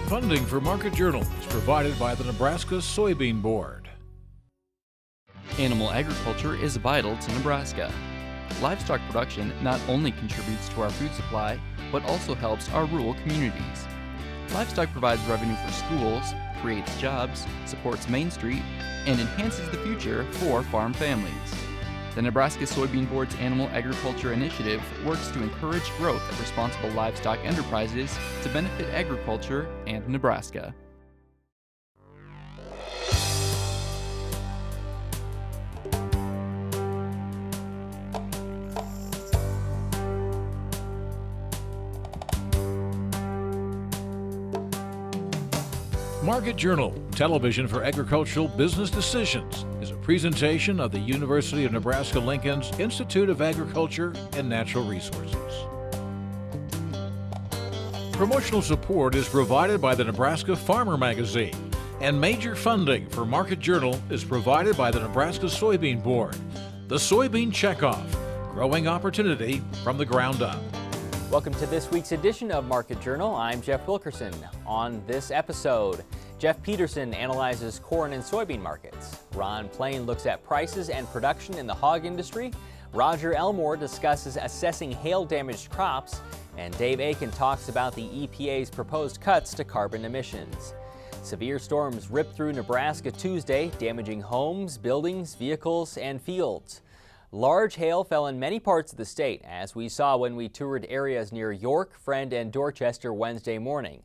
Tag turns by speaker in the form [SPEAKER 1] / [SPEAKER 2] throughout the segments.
[SPEAKER 1] Funding for Market Journal is provided by the Nebraska Soybean Board.
[SPEAKER 2] Animal agriculture is vital to Nebraska. Livestock production not only contributes to our food supply, but also helps our rural communities. Livestock provides revenue for schools, creates jobs, supports Main Street, and enhances the future for farm families. The Nebraska Soybean Board's Animal Agriculture Initiative works to encourage growth of responsible livestock enterprises to benefit agriculture and Nebraska.
[SPEAKER 1] Market Journal, television for agricultural business decisions, is a presentation of the University of Nebraska-Lincoln's Institute of Agriculture and Natural Resources. Promotional support is provided by the Nebraska Farmer Magazine, and major funding for Market Journal is provided by the Nebraska Soybean Board. The Soybean Checkoff, growing opportunity from the ground up.
[SPEAKER 3] Welcome to this week's edition of Market Journal. I'm Jeff Wilkerson. On this episode, Jeff Peterson analyzes corn and soybean markets. Ron Plain looks at prices and production in the hog industry. Roger Elmore discusses assessing hail-damaged crops. And Dave Aiken talks about the EPA's proposed cuts to carbon emissions. Severe storms ripped through Nebraska Tuesday, damaging homes, buildings, vehicles, and fields. Large hail fell in many parts of the state, as we saw when we toured areas near York, Friend, and Dorchester Wednesday morning.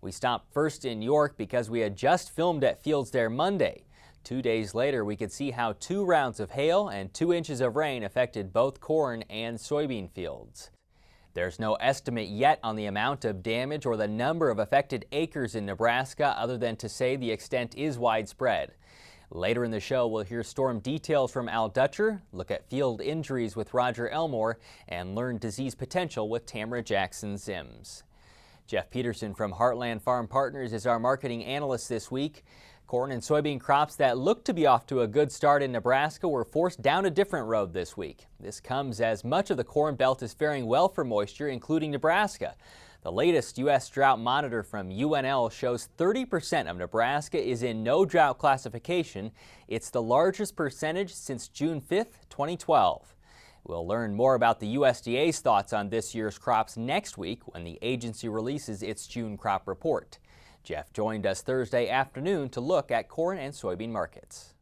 [SPEAKER 3] We stopped first in York because we had just filmed at fields there Monday. 2 days later, we could see how 2 rounds of hail and 2 inches of rain affected both corn and soybean fields. There's no estimate yet on the amount of damage or the number of affected acres in Nebraska, other than to say the extent is widespread. Later in the show, we'll hear storm details from Al Dutcher, look at field injuries with Roger Elmore, and learn disease potential with Tamra Jackson-Ziems. Jeff Peterson from Heartland Farm Partners is our marketing analyst this week. Corn and soybean crops that looked to be off to a good start in Nebraska were forced down a different road this week. This comes as much of the Corn Belt is faring well for moisture, including Nebraska. The latest U.S. drought monitor from UNL shows 30% of Nebraska is in no drought classification. It's the largest percentage since June 5th, 2012. We'll learn more about the USDA's thoughts on this year's crops next week when the agency releases its June crop report. Jeff joined us Thursday afternoon to look at corn and soybean markets.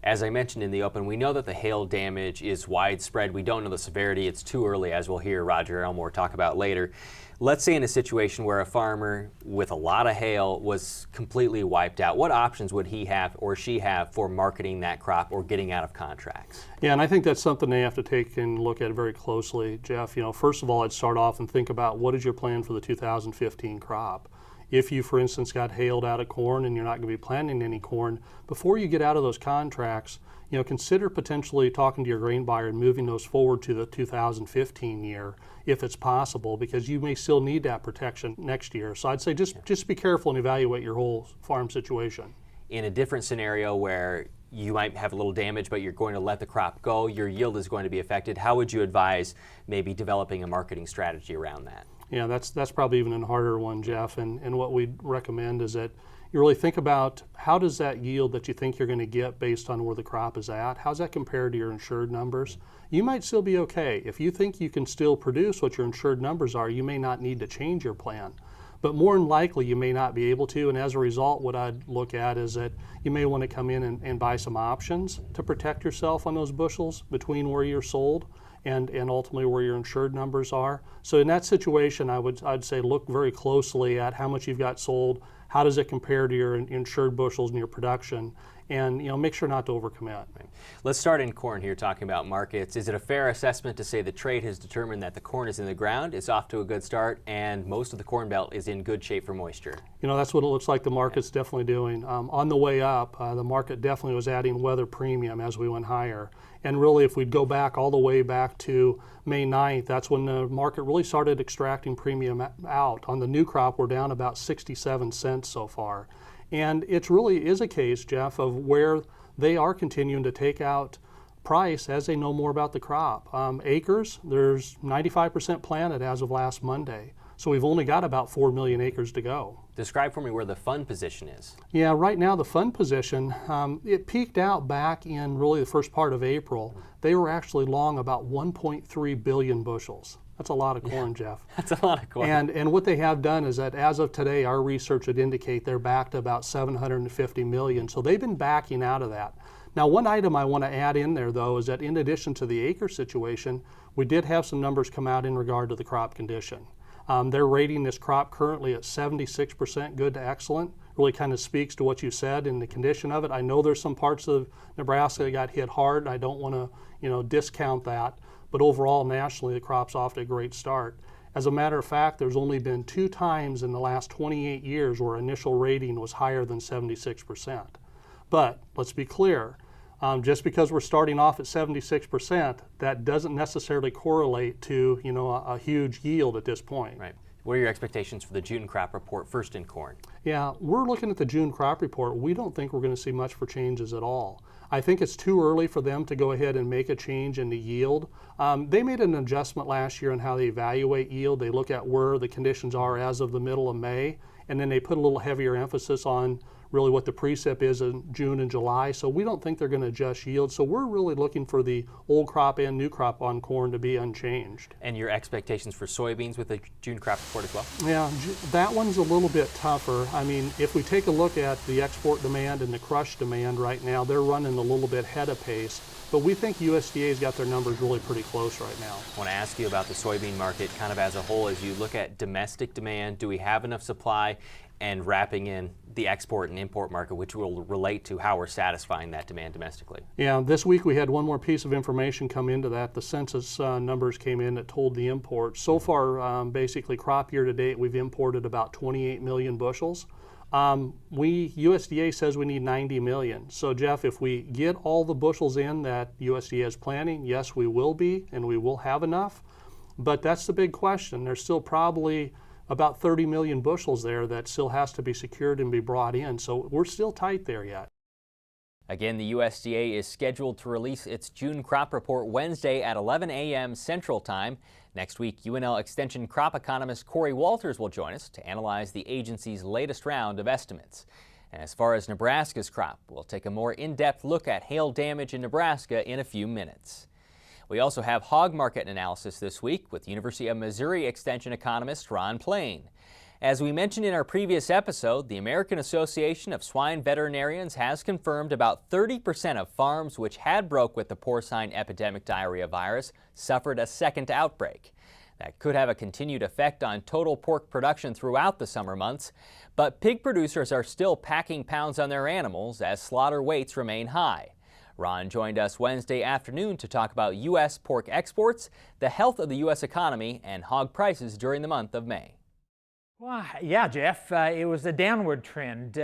[SPEAKER 3] As I mentioned in the open, we know that the hail damage is widespread. We don't know the severity. It's too early, as we'll hear Roger Elmore talk about later. Let's say in a situation where a farmer with a lot of hail was completely wiped out, what options would he have or she have for marketing that crop or getting out of contracts?
[SPEAKER 4] Yeah, and I think that's something they have to take and look at very closely, Jeff. First of all, I'd start off and think about what is your plan for the 2015 crop. If you, for instance, got hailed out of corn and you're not going to be planting any corn, before you get out of those contracts, consider potentially talking to your grain buyer and moving those forward to the 2015 year if it's possible, because you may still need that protection next year. So I'd say just be careful and evaluate your whole farm situation.
[SPEAKER 3] In a different scenario where you might have a little damage, but you're going to let the crop go, your yield is going to be affected, how would you advise maybe developing a marketing strategy around that?
[SPEAKER 4] Yeah, that's probably even a harder one, Jeff. And what we'd recommend is that you really think about how does that yield that you think you're going to get based on where the crop is at, how's that compared to your insured numbers? You might still be okay. If you think you can still produce what your insured numbers are, you may not need to change your plan. But more than likely, you may not be able to, and as a result, what I'd look at is that you may want to come in and buy some options to protect yourself on those bushels between where you're sold and ultimately where your insured numbers are. So in that situation, I'd say look very closely at how much you've got sold, how does it compare to your insured bushels and your production, and make sure not to overcommit.
[SPEAKER 3] Let's start in corn here, talking about markets. Is it a fair assessment to say the trade has determined that the corn is in the ground, it's off to a good start, and most of the Corn Belt is in good shape for moisture?
[SPEAKER 4] That's what it looks like the market's definitely doing. On the way up, the market definitely was adding weather premium as we went higher. And really, if we'd go back all the way back to May 9th, that's when the market really started extracting premium out. On the new crop, we're down about 67 cents so far. And it really is a case, Jeff, of where they are continuing to take out price as they know more about the crop. Acres, there's 95% planted as of last Monday. So we've only got about 4 million acres to go.
[SPEAKER 3] Describe for me where the fund position is.
[SPEAKER 4] Yeah, right now the fund position, it peaked out back in really the first part of April. They were actually long about 1.3 billion bushels. That's a lot of corn, Jeff.
[SPEAKER 3] That's a lot of corn.
[SPEAKER 4] And what they have done is that as of today, our research would indicate they're back to about 750 million. So they've been backing out of that. Now, one item I want to add in there, though, is that in addition to the acre situation, we did have some numbers come out in regard to the crop condition. They're rating this crop currently at 76% good to excellent. Really kind of speaks to what you said in the condition of it. I know there's some parts of Nebraska that got hit hard. I don't want to, discount that. But overall, nationally, the crop's off to a great start. As a matter of fact, there's only been 2 times in the last 28 years where initial rating was higher than 76%. But let's be clear, just because we're starting off at 76%, that doesn't necessarily correlate to a huge yield at this point.
[SPEAKER 3] Right. What are your expectations for the June crop report, first in corn?
[SPEAKER 4] Yeah, we're looking at the June crop report. We don't think we're going to see much for changes at all. I think it's too early for them to go ahead and make a change in the yield. They made an adjustment last year on how they evaluate yield. They look at where the conditions are as of the middle of May, and then they put a little heavier emphasis on really what the precip is in June and July. So we don't think they're going to adjust yield. So we're really looking for the old crop and new crop on corn to be unchanged.
[SPEAKER 3] And your expectations for soybeans with the June crop report as well?
[SPEAKER 4] Yeah, that one's a little bit tougher. I mean, if we take a look at the export demand and the crush demand right now, they're running a little bit ahead of pace. But we think USDA's got their numbers really pretty close right now.
[SPEAKER 3] I want to ask you about the soybean market kind of as a whole. As you look at domestic demand, do we have enough supply? And wrapping in the export and import market, which will relate to how we're satisfying that demand domestically.
[SPEAKER 4] Yeah, this week we had one more piece of information come into that. The census numbers came in that told the imports. So far, basically crop year to date, we've imported about 28 million bushels. USDA says we need 90 million. So Jeff, if we get all the bushels in that USDA is planning, yes, we will be, and we will have enough. But that's the big question. There's still probably about 30 million bushels there that still has to be secured and be brought in. So we're still tight there yet.
[SPEAKER 3] Again, the USDA is scheduled to release its June crop report Wednesday at 11 a.m. Central Time. Next week, UNL Extension crop economist Corey Walters will join us to analyze the agency's latest round of estimates. And as far as Nebraska's crop, we'll take a more in-depth look at hail damage in Nebraska in a few minutes. We also have hog market analysis this week with University of Missouri Extension economist Ron Plain. As we mentioned in our previous episode, the American Association of Swine Veterinarians has confirmed about 30% of farms which had broke with the porcine epidemic diarrhea virus suffered a second outbreak. That could have a continued effect on total pork production throughout the summer months, but pig producers are still packing pounds on their animals as slaughter weights remain high. Ron joined us Wednesday afternoon to talk about U.S. pork exports, the health of the U.S. economy, and hog prices during the month of May.
[SPEAKER 5] Well, yeah, Jeff, it was a downward trend.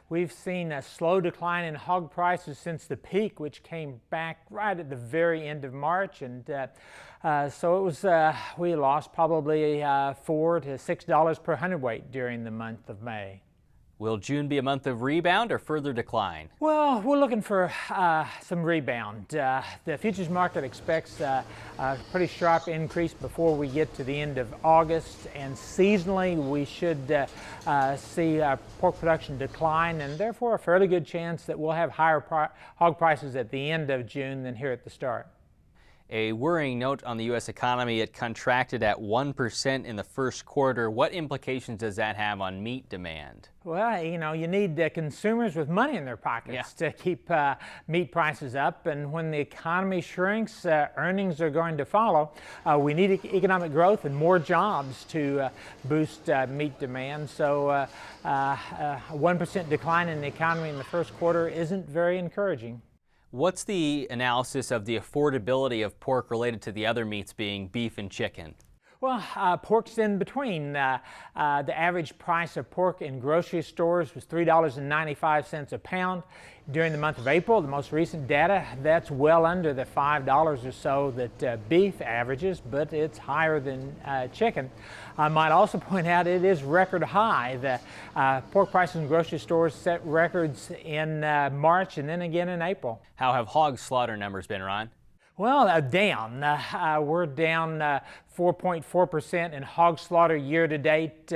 [SPEAKER 5] We've seen a slow decline in hog prices since the peak, which came back right at the very end of March. And so it was, we lost probably $4 to $6 per hundredweight during the month of May.
[SPEAKER 3] Will June be a month of rebound or further decline?
[SPEAKER 5] Well, we're looking for some rebound. The futures market expects a pretty sharp increase before we get to the end of August, and seasonally we should see pork production decline, and therefore a fairly good chance that we'll have higher hog prices at the end of June than here at the start.
[SPEAKER 3] A worrying note on the U.S. economy, it contracted at 1% in the first quarter. What implications does that have on meat demand?
[SPEAKER 5] Well, you need consumers with money in their pockets to keep meat prices up, and when the economy shrinks, earnings are going to follow. We need economic growth and more jobs to boost meat demand, so a 1% decline in the economy in the first quarter isn't very encouraging.
[SPEAKER 3] What's the analysis of the affordability of pork related to the other meats being beef and chicken?
[SPEAKER 5] Well, pork's in between. The average price of pork in grocery stores was $3.95 a pound. During the month of April, the most recent data, that's well under the $5 or so that beef averages, but it's higher than chicken. I might also point out it is record high. The pork prices in grocery stores set records in March and then again in April.
[SPEAKER 3] How have hog slaughter numbers been, Ron?
[SPEAKER 5] Well, down. We're down 4.4% in hog slaughter year to date,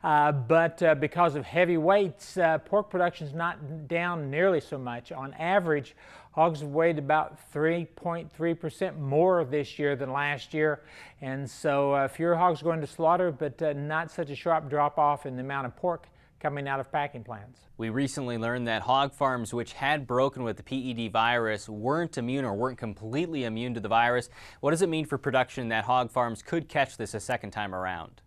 [SPEAKER 5] but because of heavy weights, pork production is not down nearly so much. On average, hogs have weighed about 3.3% more this year than last year, and so fewer hogs going to slaughter, but not such a sharp drop off in the amount of pork coming out of packing plants.
[SPEAKER 3] We recently learned that hog farms which had broken with the PED virus weren't immune or weren't completely immune to the virus. What does it mean for production that hog farms could catch this a second time around?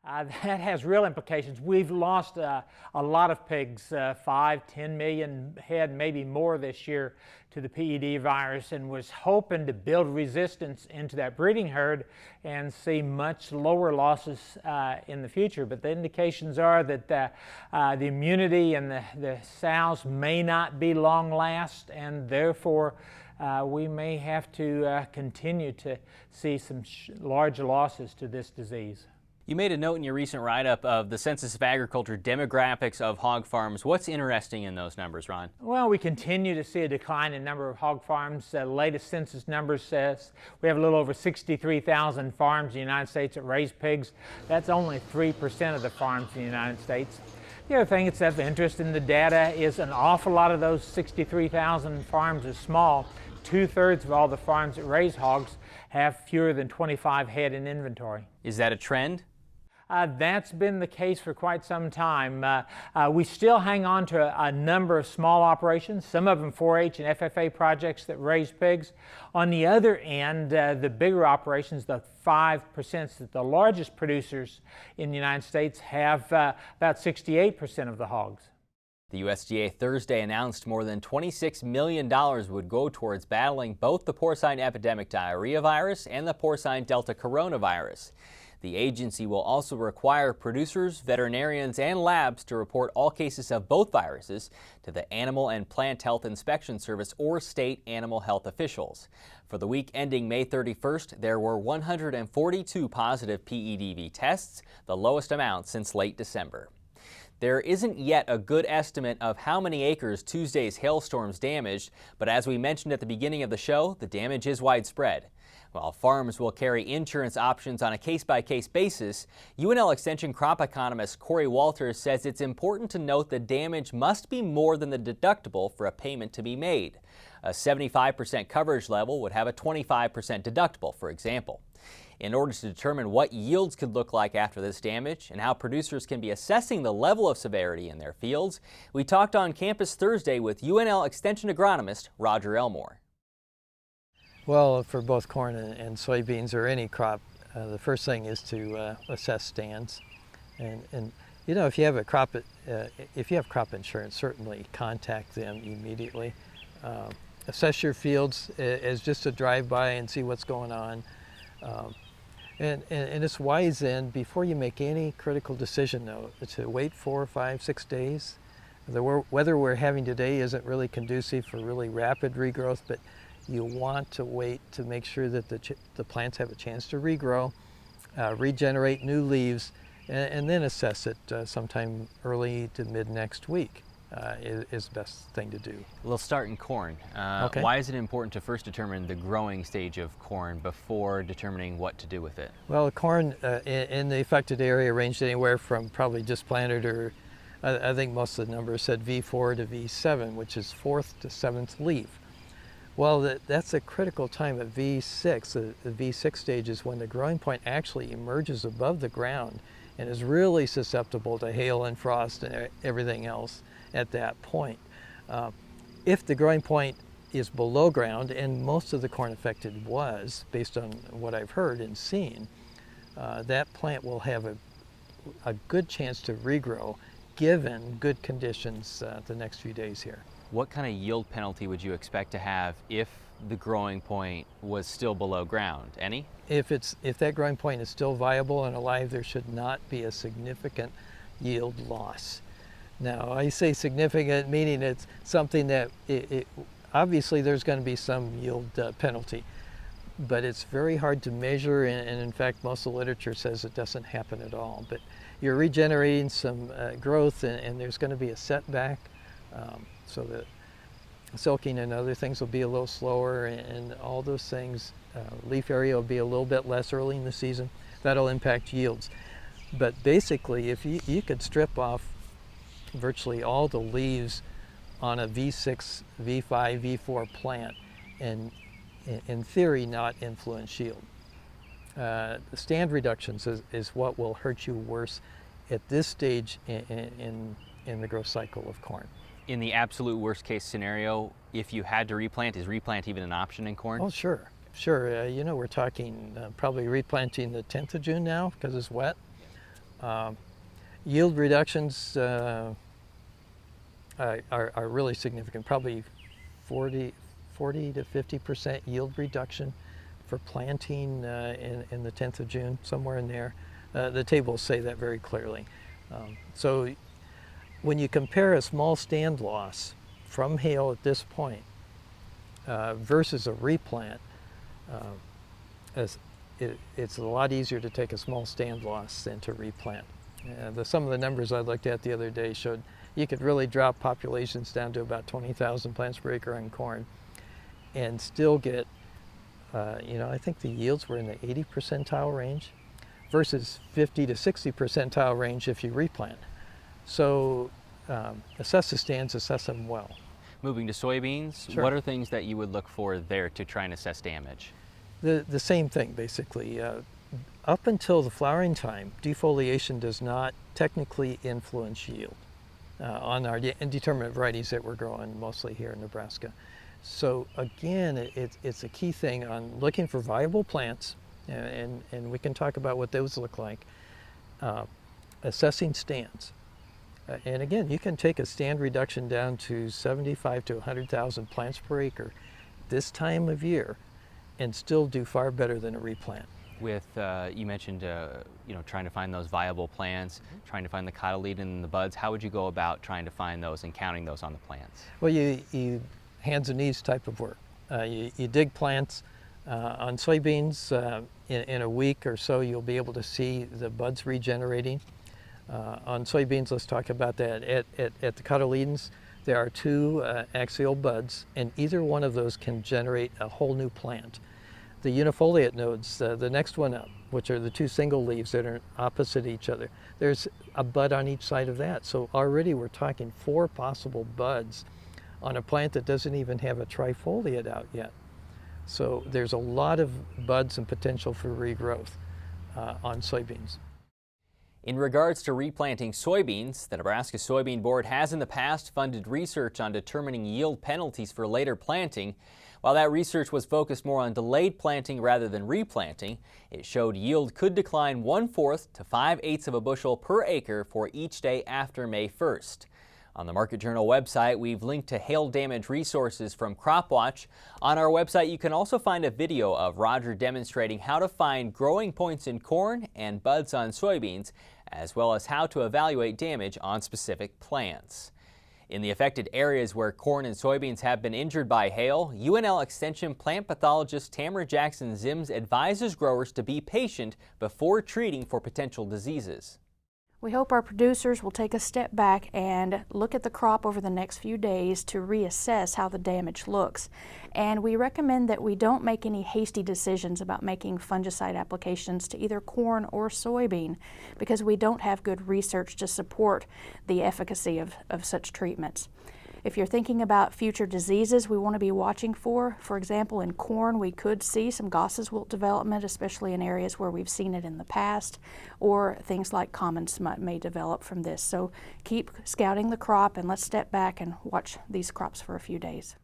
[SPEAKER 5] That has real implications. We've lost a lot of pigs, 5-10 million head, maybe more this year to the PED virus, and was hoping to build resistance into that breeding herd and see much lower losses in the future. But the indications are that the immunity and the sows may not be long last, and therefore we may have to continue to see some large losses to this disease.
[SPEAKER 3] You made a note in your recent write-up of the Census of Agriculture demographics of hog farms. What's interesting in those numbers, Ron?
[SPEAKER 5] Well, we continue to see a decline in number of hog farms. The latest census numbers says we have a little over 63,000 farms in the United States that raise pigs. That's only 3% of the farms in the United States. The other thing that's of interest in the data is an awful lot of those 63,000 farms are small. 2/3 of all the farms that raise hogs have fewer than 25 head in inventory.
[SPEAKER 3] Is that a trend?
[SPEAKER 5] That's been the case for quite some time. We still hang on to a number of small operations, some of them 4-H and FFA projects that raise pigs. On the other end, the bigger operations, the 5%, that the largest producers in the United States have about 68% of the hogs.
[SPEAKER 3] The USDA Thursday announced more than $26 million would go towards battling both the porcine epidemic diarrhea virus and the porcine delta coronavirus. The agency will also require producers, veterinarians, and labs to report all cases of both viruses to the Animal and Plant Health Inspection Service or state animal health officials. For the week ending May 31st, there were 142 positive PEDV tests, the lowest amount since late December. There isn't yet a good estimate of how many acres Tuesday's hailstorms damaged, but as we mentioned at the beginning of the show, the damage is widespread. While farms will carry insurance options on a case-by-case basis, UNL Extension crop economist Corey Walters says it's important to note the damage must be more than the deductible for a payment to be made. A 75% coverage level would have a 25% deductible, for example. In order to determine what yields could look like after this damage and how producers can be assessing the level of severity in their fields, we talked on campus Thursday with UNL Extension agronomist Roger Elmore.
[SPEAKER 6] Well, for both corn and soybeans or any crop, the first thing is to assess stands, and you know, if you have crop insurance, certainly contact them immediately. Assess your fields as just a drive-by and see what's going on, and it's wise then, before you make any critical decision, though, to wait 4, 5, 6 days. The weather we're having today isn't really conducive for really rapid regrowth, but you want to wait to make sure that the plants have a chance to regrow, regenerate new leaves, and then assess it sometime early to mid next week is the best thing to do.
[SPEAKER 3] We'll start in corn.
[SPEAKER 6] Okay.
[SPEAKER 3] Why is it important to first determine the growing stage of corn before determining what to do with it?
[SPEAKER 6] Well, corn in the affected area ranged anywhere from probably just planted, or I think most of the numbers said V4 to V7, which is 4th to 7th leaf. Well, that's a critical time at V6. The V6 stage is when the growing point actually emerges above the ground and is really susceptible to hail and frost and everything else at that point. If the growing point is below ground, and most of the corn affected was, based on what I've heard and seen, that plant will have a good chance to regrow given good conditions the next few days here.
[SPEAKER 3] What kind of yield penalty would you expect to have if the growing point was still below ground? Any?
[SPEAKER 6] If that growing point is still viable and alive, there should not be a significant yield loss. Now, I say significant, meaning it's something that obviously there's going to be some yield penalty, but it's very hard to measure, and in fact most of the literature says it doesn't happen at all. But you're regenerating some growth, and there's going to be a setback. So that silking and other things will be a little slower, and all those things. Leaf area will be a little bit less early in the season. That'll impact yields. But basically, if you could strip off virtually all the leaves on a V6, V5, V4 plant, and in theory not influence yield. The stand reductions is what will hurt you worse at this stage in the growth cycle of corn.
[SPEAKER 3] In the absolute worst case scenario, if you had to replant, is replant even an option in corn?
[SPEAKER 6] Oh, sure. Sure. You know, we're talking probably replanting the 10th of June now because it's wet. Yield reductions are really significant, probably 40 to 50% yield reduction for planting in the 10th of June, somewhere in there. The tables say that very clearly. So when you compare a small stand loss from hail at this point versus a replant, it's a lot easier to take a small stand loss than to replant. Some of the numbers I looked at the other day showed you could really drop populations down to about 20,000 plants per acre on corn and still get, I think the yields were in the 80 percentile range versus 50 to 60 percentile range if you replant. So assess the stands, assess them well.
[SPEAKER 3] Moving to soybeans,
[SPEAKER 6] Sure.
[SPEAKER 3] What are things that you would look for there to try and assess damage?
[SPEAKER 6] The same thing, basically. Up until the flowering time, defoliation does not technically influence yield on our indeterminate varieties that we're growing mostly here in Nebraska. So again, it's a key thing on looking for viable plants, and we can talk about what those look like. Assessing stands. And again, you can take a stand reduction down to 75 to 100,000 plants per acre this time of year and still do far better than a replant.
[SPEAKER 3] With, you mentioned, trying to find those viable plants, trying to find the cotyledon and the buds. How would you go about trying to find those and counting those on the plants?
[SPEAKER 6] Well, you hands and knees type of work. You dig plants. On soybeans, in a week or so, you'll be able to see the buds regenerating. On soybeans, let's talk about that. At the cotyledons, there are two axial buds, and either one of those can generate a whole new plant. The unifoliate nodes, the next one up, which are the two single leaves that are opposite each other, there's a bud on each side of that. So already we're talking 4 possible buds on a plant that doesn't even have a trifoliate out yet. So there's a lot of buds and potential for regrowth on soybeans.
[SPEAKER 3] In regards to replanting soybeans, the Nebraska Soybean Board has in the past funded research on determining yield penalties for later planting. While that research was focused more on delayed planting rather than replanting, it showed yield could decline 1/4 to 5/8 of a bushel per acre for each day after May 1st. On the Market Journal website, we've linked to hail damage resources from CropWatch. On our website, you can also find a video of Roger demonstrating how to find growing points in corn and buds on soybeans, as well as how to evaluate damage on specific plants. In the affected areas where corn and soybeans have been injured by hail, UNL Extension plant pathologist Tamra Jackson-Ziems advises growers to be patient before treating for potential diseases.
[SPEAKER 7] We hope our producers will take a step back and look at the crop over the next few days to reassess how the damage looks. And we recommend that we don't make any hasty decisions about making fungicide applications to either corn or soybean because we don't have good research to support the efficacy of such treatments. If you're thinking about future diseases we want to be watching for example, in corn we could see some Goss's wilt development, especially in areas where we've seen it in the past, or things like common smut may develop from this. So keep scouting the crop and let's step back and watch these crops for a few days.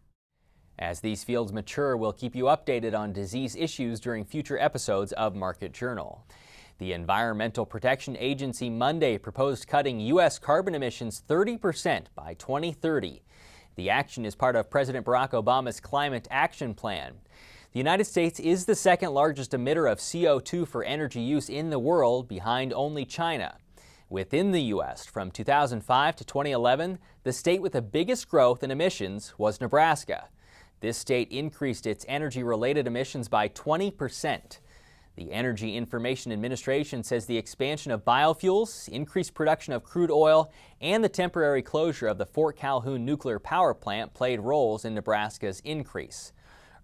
[SPEAKER 3] As these fields mature, we'll keep you updated on disease issues during future episodes of Market Journal. The Environmental Protection Agency Monday proposed cutting U.S. carbon emissions 30% by 2030. The action is part of President Barack Obama's Climate Action Plan. The United States is the second largest emitter of CO2 for energy use in the world, behind only China. Within the U.S., from 2005 to 2011, the state with the biggest growth in emissions was Nebraska. This state increased its energy-related emissions by 20%. The Energy Information Administration says the expansion of biofuels, increased production of crude oil, and the temporary closure of the Fort Calhoun nuclear power plant played roles in Nebraska's increase.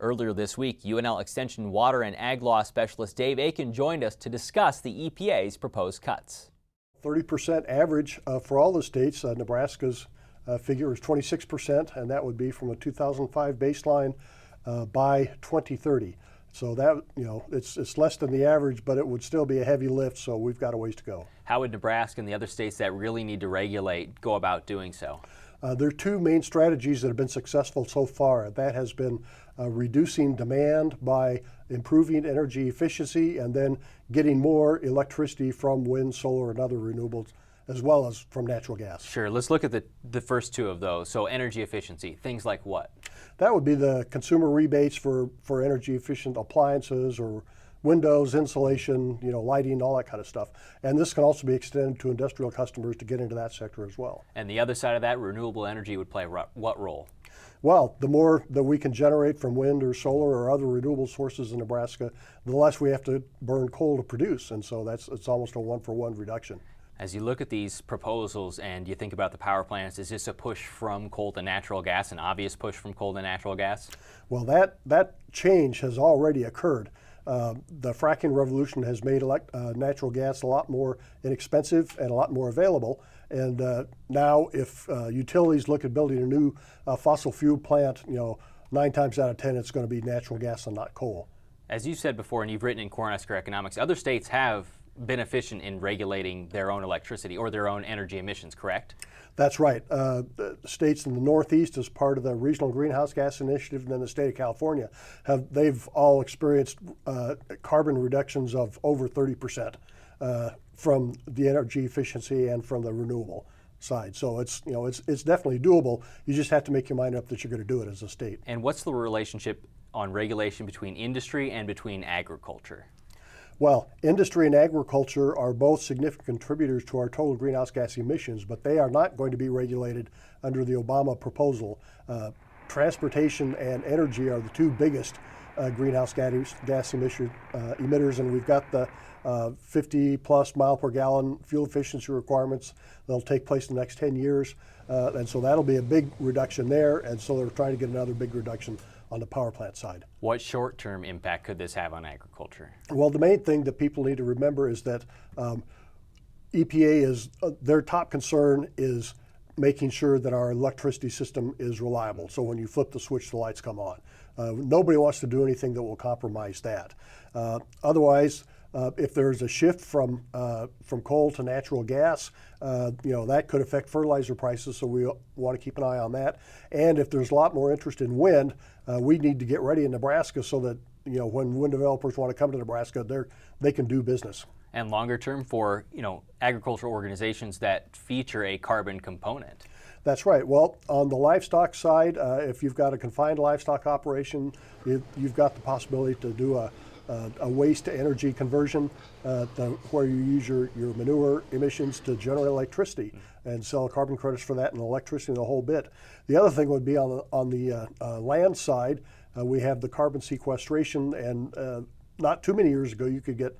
[SPEAKER 3] Earlier this week, UNL Extension Water and Ag Law Specialist Dave Aiken joined us to discuss the EPA's proposed cuts.
[SPEAKER 8] 30% average for all the states. Nebraska's figure is 26%, and that would be from a 2005 baseline by 2030. So that, it's less than the average, but it would still be a heavy lift, so we've got a ways to go.
[SPEAKER 3] How would Nebraska and the other states that really need to regulate go about doing so?
[SPEAKER 8] There are two main strategies that have been successful so far. That has been reducing demand by improving energy efficiency and then getting more electricity from wind, solar, and other renewables, as well as from natural gas.
[SPEAKER 3] Sure, let's look at the first two of those. So energy efficiency, things like what?
[SPEAKER 8] That would be the consumer rebates for energy efficient appliances or windows, insulation, lighting, all that kind of stuff. And this can also be extended to industrial customers to get into that sector as well.
[SPEAKER 3] And the other side of that, renewable energy would play what role?
[SPEAKER 8] Well, the more that we can generate from wind or solar or other renewable sources in Nebraska, the less we have to burn coal to produce. And so it's almost a one-for-one reduction.
[SPEAKER 3] As you look at these proposals and you think about the power plants, is this a push from coal to natural gas, an obvious push from coal to natural gas?
[SPEAKER 8] Well, that change has already occurred. The fracking revolution has made natural gas a lot more inexpensive and a lot more available. And now if utilities look at building a new fossil fuel plant, 9 times out of 10 it's going to be natural gas and not coal.
[SPEAKER 3] As you said before, and you've written in Cornhusker Economics, other states have been efficient in regulating their own electricity or their own energy emissions, correct?
[SPEAKER 8] That's right. The states in the Northeast, as part of the Regional Greenhouse Gas Initiative, and then the state of California, they've all experienced carbon reductions of over 30% from the energy efficiency and from the renewable side. So it's definitely doable. You just have to make your mind up that you're going to do it as a state.
[SPEAKER 3] And what's the relationship on regulation between industry and between agriculture?
[SPEAKER 8] Well, industry and agriculture are both significant contributors to our total greenhouse gas emissions, but they are not going to be regulated under the Obama proposal. Transportation and energy are the two biggest greenhouse gas emitters, and we've got the 50 plus mile per gallon fuel efficiency requirements that'll take place in the next 10 years. And so that'll be a big reduction there, and so they're trying to get another big reduction on the power plant side.
[SPEAKER 3] What short-term impact could this have on agriculture?
[SPEAKER 8] Well, the main thing that people need to remember is that EPA is, their top concern is making sure that our electricity system is reliable. So when you flip the switch, the lights come on. Nobody wants to do anything that will compromise that. Otherwise, if there's a shift from coal to natural gas, that could affect fertilizer prices, so we want to keep an eye on that. And if there's a lot more interest in wind, we need to get ready in Nebraska so that when wind developers want to come to Nebraska, they can do business.
[SPEAKER 3] And longer term for agricultural organizations that feature a carbon component.
[SPEAKER 8] That's right. Well, on the livestock side, if you've got a confined livestock operation, you've got the possibility to do a waste to energy conversion where you use your manure emissions to generate electricity and sell carbon credits for that and electricity and the whole bit. The other thing would be on the land side, we have the carbon sequestration, and not too many years ago you could get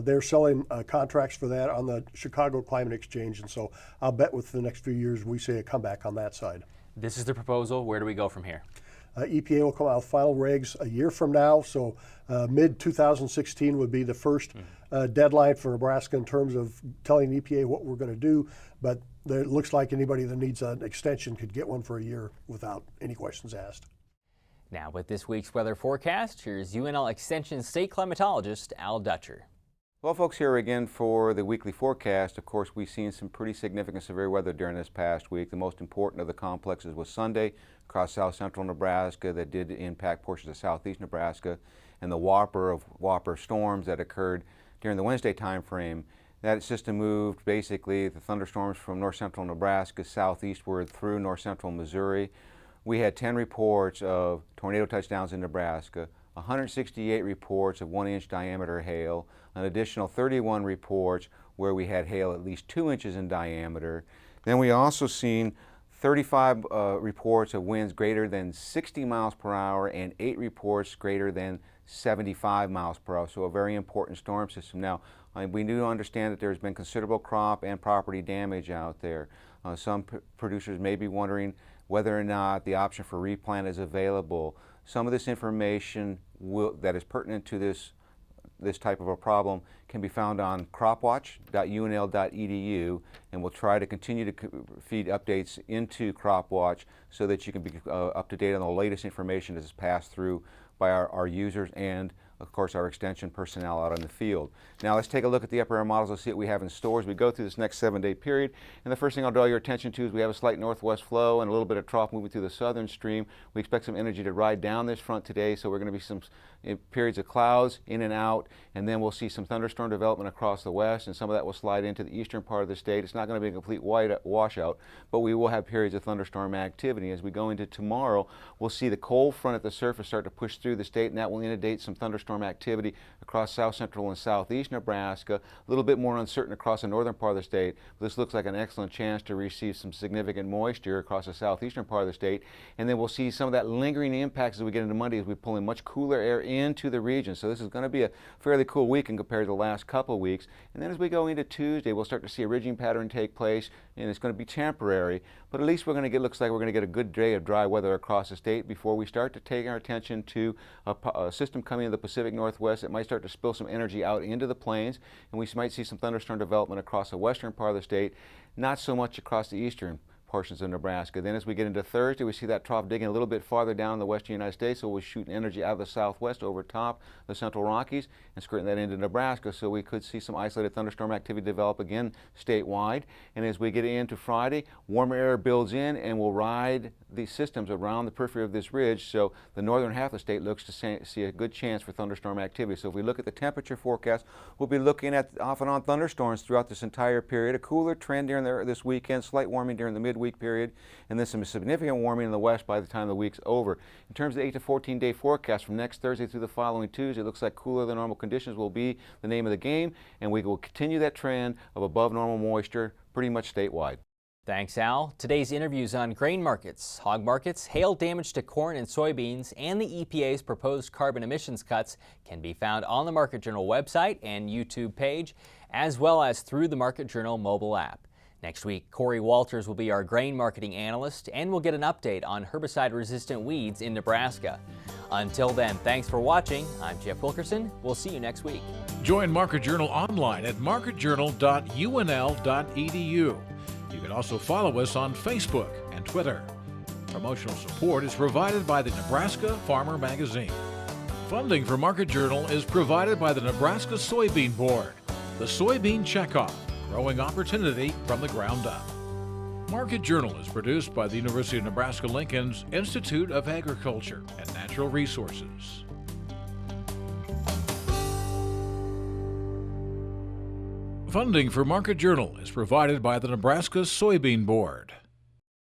[SPEAKER 8] they're selling contracts for that on the Chicago Climate Exchange, and so I'll bet within the next few years we see a comeback on that side.
[SPEAKER 3] This is the proposal. Where do we go from here?
[SPEAKER 8] EPA will come out with final regs a year from now, so mid-2016 would be the first deadline for Nebraska in terms of telling EPA what we're going to do, but it looks like anybody that needs an extension could get one for a year without any questions asked.
[SPEAKER 3] Now with this week's weather forecast, here's UNL Extension state climatologist Al Dutcher.
[SPEAKER 9] Well, folks, here again for the weekly forecast. Of course, we've seen some pretty significant severe weather during this past week. The most important of the complexes was Sunday across south central Nebraska that did impact portions of southeast Nebraska, and the whopper storms that occurred during the Wednesday time frame. That system moved basically the thunderstorms from north central Nebraska southeastward through north central Missouri. We had 10 reports of tornado touchdowns in Nebraska, 168 reports of 1-inch diameter hail, an additional 31 reports where we had hail at least 2 inches in diameter. Then we also seen 35 reports of winds greater than 60 miles per hour and 8 reports greater than 75 miles per hour, so a very important storm system. Now, we do understand that there's been considerable crop and property damage out there. Some producers may be wondering whether or not the option for replant is available. Some of this information that is pertinent to this type of a problem can be found on cropwatch.unl.edu, and we'll try to continue to feed updates into CropWatch so that you can be up to date on the latest information that is passed through by our users and of course our extension personnel out in the field. Now let's take a look at the upper air models. Let's see what we have in store as we go through this next 7-day period. And the first thing I'll draw your attention to is we have a slight northwest flow and a little bit of trough moving through the southern stream. We expect some energy to ride down this front today, so we're going to be some periods of clouds in and out, and then we'll see some thunderstorm development across the west, and some of that will slide into the eastern part of the state. It's not going to be a complete washout, but we will have periods of thunderstorm activity. As we go into tomorrow, we'll see the cold front at the surface start to push through the state, and that will inundate some thunderstorm activity across south central and southeast Nebraska. A little bit more uncertain across the northern part of the state. This looks like an excellent chance to receive some significant moisture across the southeastern part of the state, and then we'll see some of that lingering impacts as we get into Monday as we pull in much cooler air into the region. So this is going to be a fairly cool weekend compared to the last couple of weeks. And then as we go into Tuesday, we'll start to see a ridging pattern take place, and it's going to be temporary, but at least looks like we're going to get a good day of dry weather across the state before we start to take our attention to a system coming in the Pacific Northwest that might start to spill some energy out into the plains, and we might see some thunderstorm development across the western part of the state, not so much across the eastern portions of Nebraska. Then as we get into Thursday, we see that trough digging a little bit farther down in the western United States, so we're shooting energy out of the southwest over top the central Rockies and skirting that into Nebraska, so we could see some isolated thunderstorm activity develop again statewide. And as we get into Friday, warmer air builds in and will ride these systems around the periphery of this ridge, so the northern half of the state looks to see a good chance for thunderstorm activity. So if we look at the temperature forecast, we'll be looking at off and on thunderstorms throughout this entire period, a cooler trend during this weekend, slight warming during the midweek period, and then some significant warming in the west by the time the week's over. In terms of the 8 to 14 day forecast from next Thursday through the following Tuesday, it looks like cooler than normal conditions will be the name of the game, and we will continue that trend of above normal moisture pretty much statewide.
[SPEAKER 3] Thanks, Al. Today's interviews on grain markets, hog markets, hail damage to corn and soybeans, and the EPA's proposed carbon emissions cuts can be found on the Market Journal website and YouTube page, as well as through the Market Journal mobile app. Next week, Corey Walters will be our grain marketing analyst, and we'll get an update on herbicide-resistant weeds in Nebraska. Until then, thanks for watching. I'm Jeff Wilkerson. We'll see you next week.
[SPEAKER 1] Join Market Journal online at marketjournal.unl.edu. You can also follow us on Facebook and Twitter. Promotional support is provided by the Nebraska Farmer Magazine. Funding for Market Journal is provided by the Nebraska Soybean Board. The Soybean Checkoff, growing opportunity from the ground up. Market Journal is produced by the University of Nebraska-Lincoln's Institute of Agriculture and Natural Resources. Funding for Market Journal is provided by the Nebraska Soybean Board.